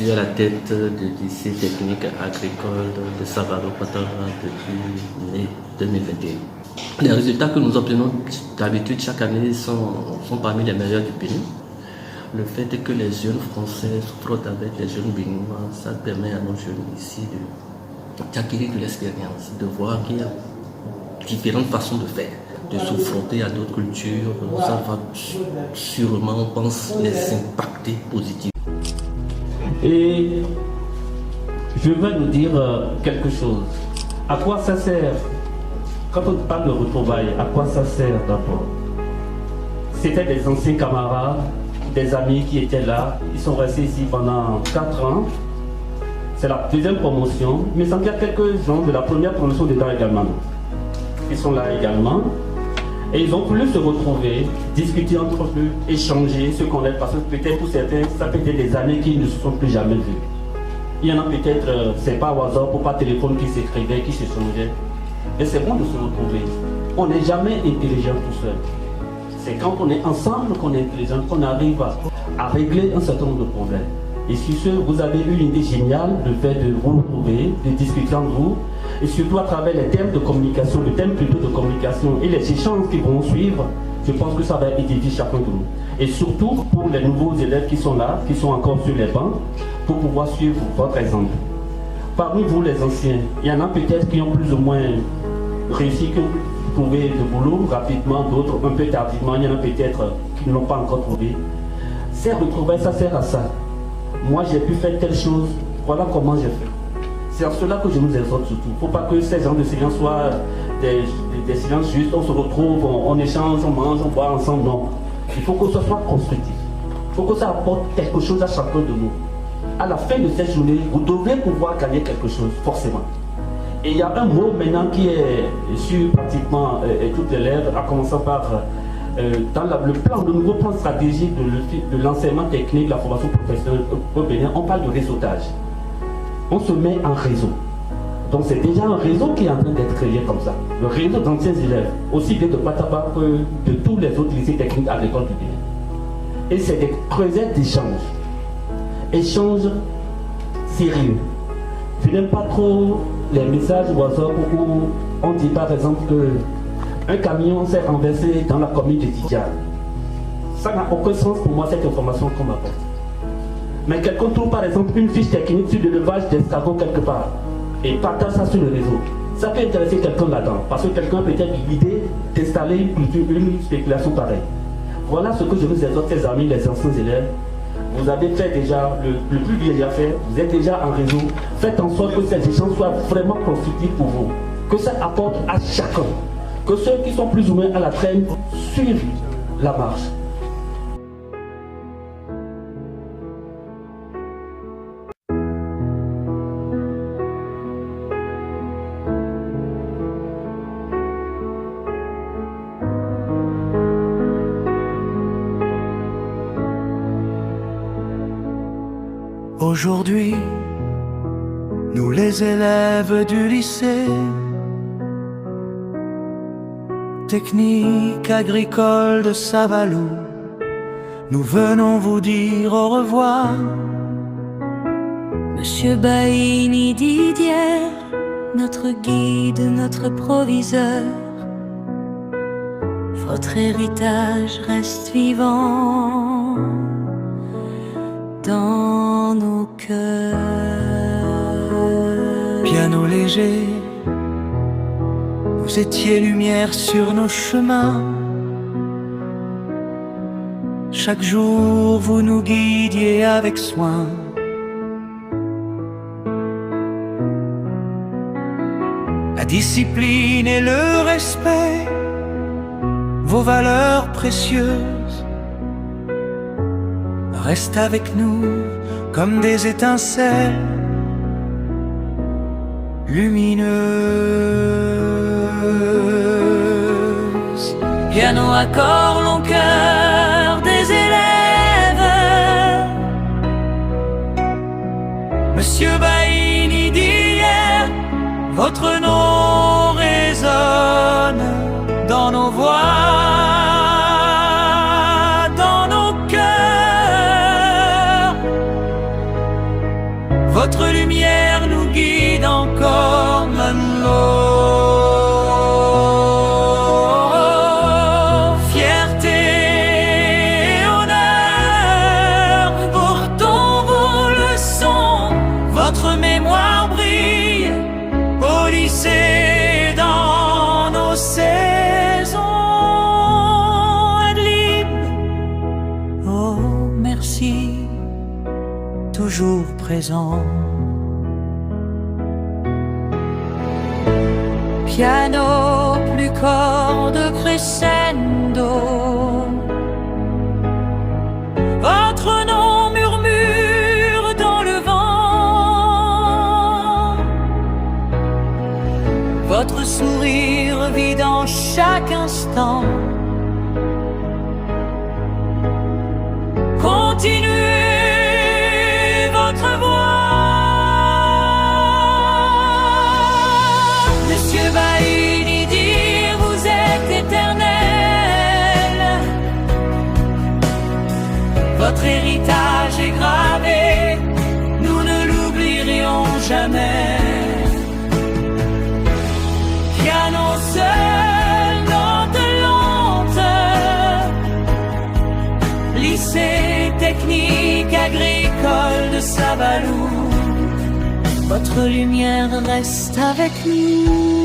suis à la tête du lycée technique agricole de Savaro-Patara depuis mai 2021. Les résultats que nous obtenons d'habitude chaque année sont parmi les meilleurs du pays. Le fait est que les jeunes Français se frottent avec les jeunes béninois, ça permet à nos jeunes ici d'acquérir de l'expérience, de voir qu'il y a différentes façons de faire, de se frotter à d'autres cultures. Ça va sûrement, on pense, les impacter positivement. Et je vais nous dire quelque chose. À quoi ça sert? Quand on parle de retrouvailles, à quoi ça sert d'abord? C'était des anciens camarades, des amis qui étaient là. Ils sont restés ici pendant 4 ans. C'est la deuxième promotion. Mais il semble qu'il y a quelques gens de la première promotion dedans également. Ils sont là également. Et ils ont voulu se retrouver, discuter entre eux, échanger ce qu'on est. Parce que peut-être pour certains, ça peut être des années qu'ils ne se sont plus jamais vus. Il y en a peut-être, c'est pas au hasard, pour pas téléphone qui s'écrivait, qui s'échangeait. Et c'est bon de se retrouver. On n'est jamais intelligent tout seul. C'est quand on est ensemble qu'on est intelligent, qu'on arrive à régler un certain nombre de problèmes. Et sur ce, vous avez eu une idée géniale, le fait de vous retrouver, de discuter entre vous, et surtout à travers les thèmes de communication, le thème plutôt de communication et les échanges qui vont suivre, je pense que ça va édifier chacun de nous. Et surtout pour les nouveaux élèves qui sont là, qui sont encore sur les bancs, pour pouvoir suivre votre exemple. Parmi vous les anciens, il y en a peut-être qui ont plus ou moins réussi, qui ont trouvé le boulot rapidement, d'autres un peu tardivement, il y en a peut-être qui ne l'ont pas encore trouvé. Ces retrouvailles, ça sert à ça. Moi j'ai pu faire telle chose, voilà comment j'ai fait. C'est en cela que je nous exhorte surtout. Il ne faut pas que ces gens de silence soient des silences justes, on se retrouve, on échange, on mange, on boit ensemble, non. Il faut que ce soit constructif. Il faut que ça apporte quelque chose à chacun de nous. À la fin de cette journée, vous devrez pouvoir gagner quelque chose, forcément. Et il y a un mot maintenant qui est sur pratiquement toutes les lèvres, à commencer par dans le nouveau plan stratégique de l'enseignement technique, la formation professionnelle au Bénin, on parle de réseautage. On se met en réseau. Donc c'est déjà un réseau qui est en train d'être créé comme ça. Le réseau d'anciens élèves, aussi bien de Pataba que de tous les autres lycées techniques à l'école du Bénin. Et c'est des creusets d'échanges. Échanges sérieux. Je n'aime pas trop les messages WhatsApp où on dit par exemple qu'un camion s'est renversé dans la commune de Tidjane. Ça n'a aucun sens pour moi cette information qu'on m'apporte. Mais quelqu'un trouve par exemple une fiche technique sur l'élevage d'escargots quelque part et partage ça sur le réseau. Ça peut intéresser quelqu'un là-dedans parce que quelqu'un peut être l'idée d'installer une spéculation pareille. Voilà ce que je vous exhorte, les amis, les anciens élèves. Vous avez fait déjà le plus bien déjà fait, vous êtes déjà en réseau. Faites en sorte que ces échanges soient vraiment constructifs pour vous. Que ça apporte à chacun. Que ceux qui sont plus ou moins à la traîne suivent la marche. Aujourd'hui, nous les élèves du lycée technique agricole de Savalou, nous venons vous dire au revoir. Monsieur Baini Didier, notre guide, notre proviseur, votre héritage reste vivant dans nos cœurs. Piano léger, vous étiez lumière sur nos chemins. Chaque jour vous nous guidiez avec soin. La discipline et le respect, vos valeurs précieuses, restent avec nous comme des étincelles lumineuses. Piano, accord, long cœur des élèves. Monsieur Baini d'hier, votre nom résonne dans nos voix, dans nos cœurs. votre lumière nous guide encore maintenant. Fierté et honneur, portons-vous le son, votre mémoire brille au lycée dans nos saisons. Adlib, oh merci, toujours présent. Piano, plus corde crescendo. Votre nom murmure dans le vent. Votre sourire vit dans chaque instant. Continuez votre voix. Monsieur Bahini dire vous êtes éternel. Votre héritage est gravé, nous ne l'oublierons jamais. Piano seul, note lente, lycée technique agricole de Savalou. Votre lumière reste avec nous.